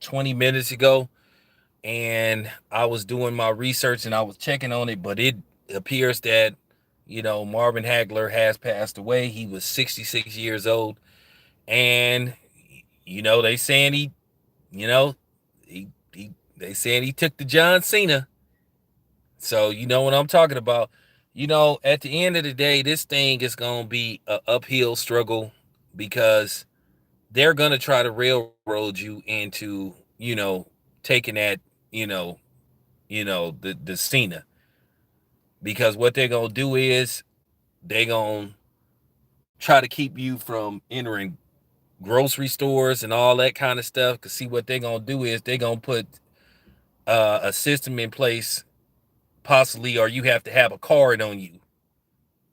20 minutes ago, and I was doing my research and I was checking on it, but it appears that, Marvin Hagler has passed away. He was 66 years old. And, they saying you know, they saying he took the John Cena. So you know what I'm talking about. At the end of the day, this thing is gonna be an uphill struggle because they're gonna try to railroad you into, taking that, you know, the Cena. Because what they're gonna do is they're gonna try to keep you from entering grocery stores and all that kind of stuff. Cause see what they're gonna do is they're gonna put a system in place, possibly, or you have to have a card on you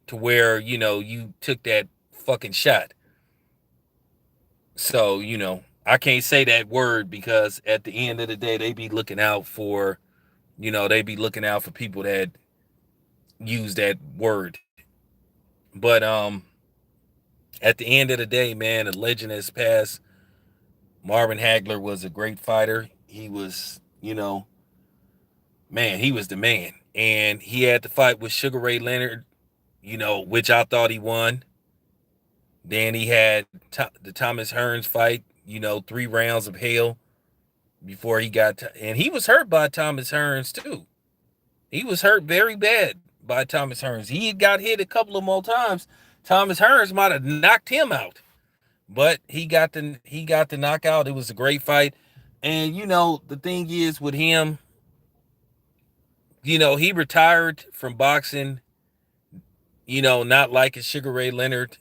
to where you took that fucking shot. So I can't say that word because at the end of the day they be looking out for they be looking out for people that use that word. But at the end of the day, man, a legend has passed. Marvin Hagler was a great fighter. He was, man, he was the man. And he had to fight with Sugar Ray Leonard, which I thought he won. Then he had the Thomas Hearns fight, 3 rounds of hell before he got, and he was hurt by Thomas Hearns too. He was hurt very bad by Thomas Hearns. He got hit a couple of more times. Thomas Hearns might have knocked him out, but he got the knockout. It was a great fight. And the thing is with him, he retired from boxing, not like his Sugar Ray Leonard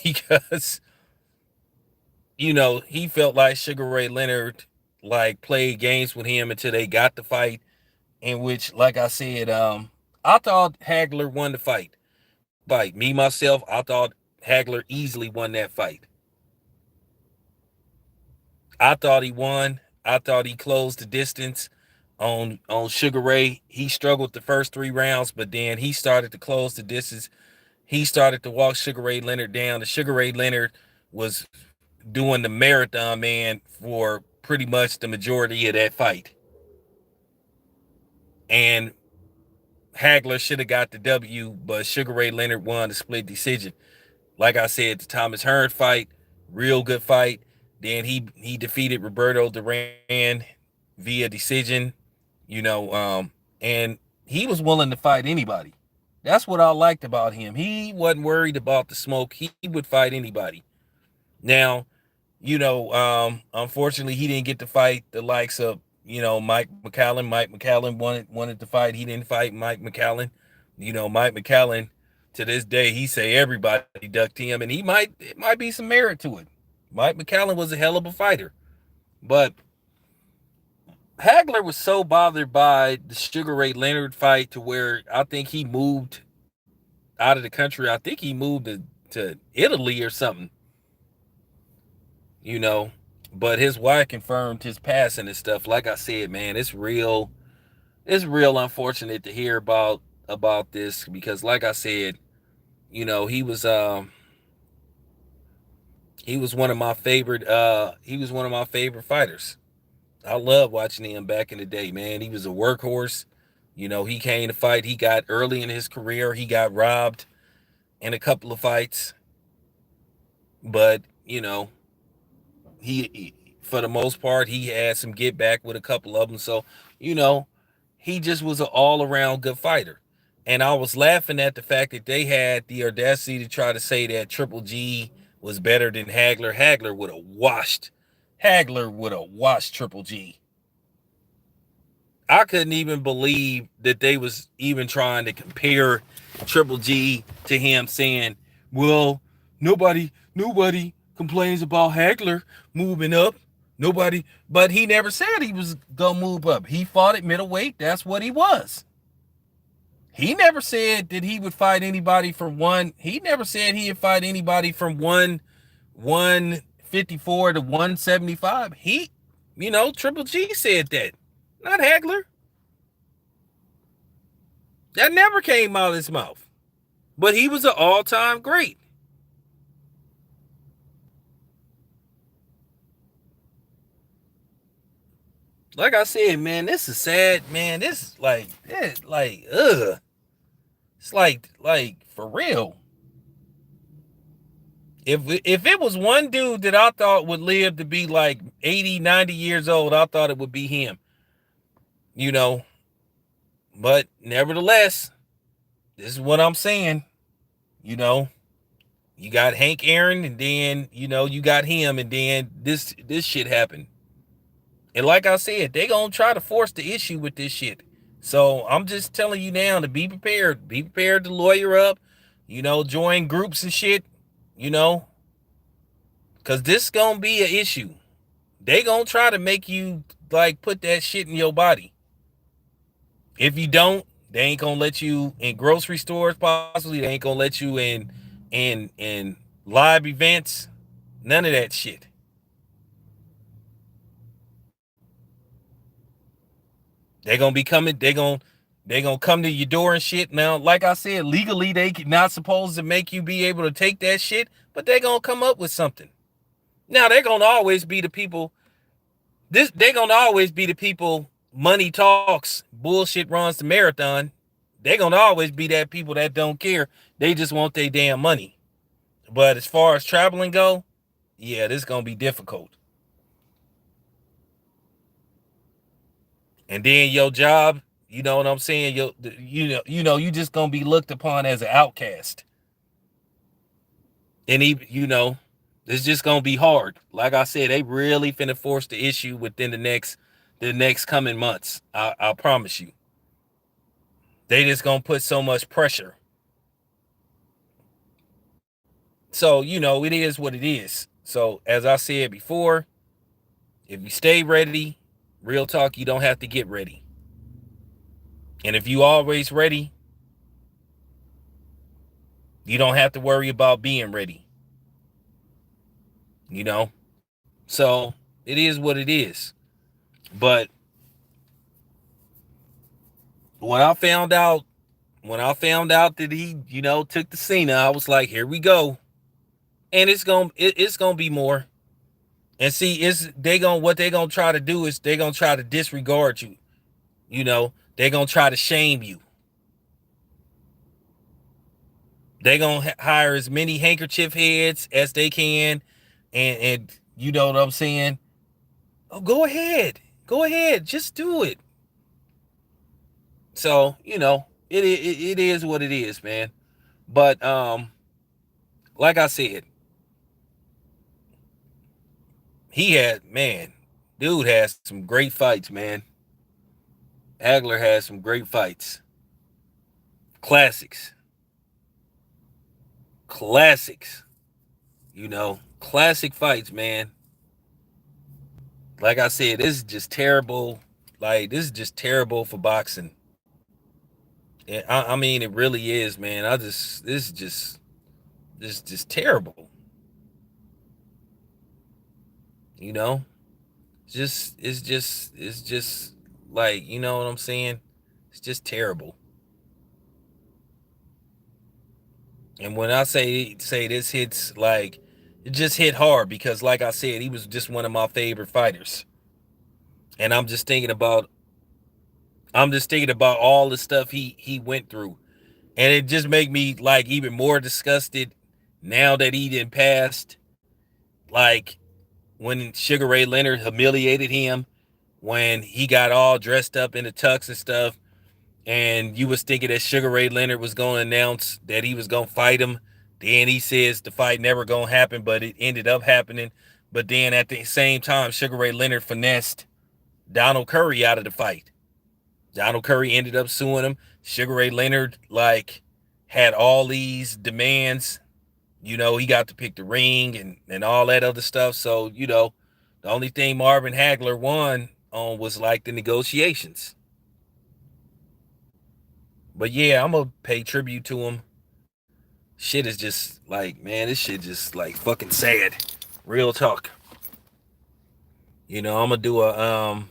because he felt like Sugar Ray Leonard like played games with him until they got the fight, in which, like I said, I thought Hagler won the fight. Me myself, I thought Hagler easily won that fight. I thought he won. I thought he closed the distance on Sugar Ray. He struggled the first 3 rounds, but then he started to close the distance. He started to walk Sugar Ray Leonard down. The Sugar Ray Leonard was doing the marathon, man, for pretty much the majority of that fight. And Hagler should have got the W, but Sugar Ray Leonard won the split decision. Like I said, the Thomas Hearns fight, real good fight. Then he defeated Roberto Duran via decision, you know, and he was willing to fight anybody. That's what I liked about him. He wasn't worried about the smoke. He would fight anybody. Now, unfortunately, he didn't get to fight the likes of Mike McCallum. Mike McCallum wanted to fight. He didn't fight Mike McCallum. Mike McCallum, to this day, he say everybody ducked him, and it might be some merit to it. Mike McCallum was a hell of a fighter, but Hagler was so bothered by the Sugar Ray Leonard fight to where I think he moved out of the country. I think he moved to Italy or something, you know. But his wife confirmed his passing and stuff. Like I said, man, it's real. It's real unfortunate to hear about this because, like I said, he was one of my favorite. He was one of my favorite fighters. I love watching him back in the day, man. He was a workhorse. He came to fight. He got early in his career. He got robbed in a couple of fights, but he for the most part he had some get back with a couple of them. So you know he just was an all around good fighter. And I was laughing at the fact that they had the audacity to try to say that Triple G was better than Hagler. Hagler would have washed Triple G. I couldn't even believe that they was even trying to compare Triple G to him, saying, "Well, nobody complains about Hagler moving up. Nobody, but he never said he was gonna move up. He fought at middleweight. That's what he was. He never said that he would fight anybody from one. He never said he'd fight anybody from 154 to 175. Triple G said that, not Hagler. That never came out of his mouth. But he was an all-time great. Like I said, man, this is sad, man. This is like, ugh. It's like for real. If it was one dude that I thought would live to be like 80, 90 years old, I thought it would be him. You know, but nevertheless, this is what I'm saying. You know, you got Hank Aaron, and then you got him, and then this shit happened. And like I said, they gonna try to force the issue with this shit. So I'm just telling you now to be prepared. Be prepared to lawyer up. Join groups and shit. You know, cause this gonna be an issue. They gonna try to make you like put that shit in your body. If you don't, they ain't gonna let you in grocery stores. Possibly, they ain't gonna let you in live events. None of that shit. They gonna be coming. They gonna come to your door and shit. Now, like I said, legally they not supposed to make you be able to take that shit, but they gonna come up with something. Now they're gonna always be the people. They're gonna always be the people. Money talks, bullshit runs the marathon. They're gonna always be that people that don't care. They just want their damn money. But as far as traveling go, yeah, this is gonna be difficult. And then your job, you know what I'm saying? You just gonna be looked upon as an outcast. And even, it's just gonna be hard. Like I said, they really finna force the issue within the next coming months. I promise you. They just gonna put so much pressure. So, it is what it is. So as I said before, if you stay ready, real talk, you don't have to get ready. And if you always ready, you don't have to worry about being ready. You know? So it is what it is. But when I found out that he, took the Cena, I was like, here we go. And it's gonna be more. And see, what they gonna try to do is they gonna try to disregard you. They gonna try to shame you. They gonna hire as many handkerchief heads as they can, and you know what I'm saying. Oh, go ahead, just do it. So it is what it is, man. But like I said, dude has some great fights, man. Hagler has some great fights, classics, classics. Classic fights, man. Like I said, this is just terrible. Like this is just terrible for boxing. I mean, it really is, man. This is just terrible. You know, it's just like what I'm saying. It's just terrible. And when I say this hits like it just hit hard because, like I said, he was just one of my favorite fighters. And I'm just thinking about all the stuff he went through, and it just make me like even more disgusted now that he didn't passed. Like when Sugar Ray Leonard humiliated him, when he got all dressed up in the tux and stuff, and you was thinking that Sugar Ray Leonard was going to announce that he was going to fight him. Then he says the fight never going to happen, but it ended up happening. But then at the same time, Sugar Ray Leonard finessed Donald Curry out of the fight. Donald Curry ended up suing him. Sugar Ray Leonard had all these demands. He got to pick the ring and all that other stuff. So, the only thing Marvin Hagler won on was like the negotiations. But yeah, I'm gonna pay tribute to him. Shit is just like, man, this shit just like fucking sad. Real talk. I'm gonna do a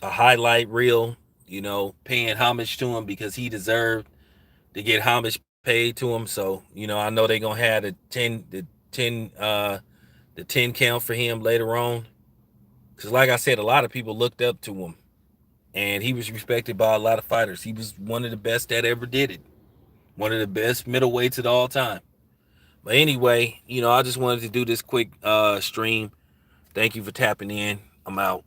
highlight reel, paying homage to him because he deserved to get homage paid to him. So, I know they're gonna have the 10 count for him later on. Because, like I said, a lot of people looked up to him, and he was respected by a lot of fighters. He was one of the best that ever did it, one of the best middleweights of all time. But anyway, I just wanted to do this quick stream. Thank you for tapping in. I'm out.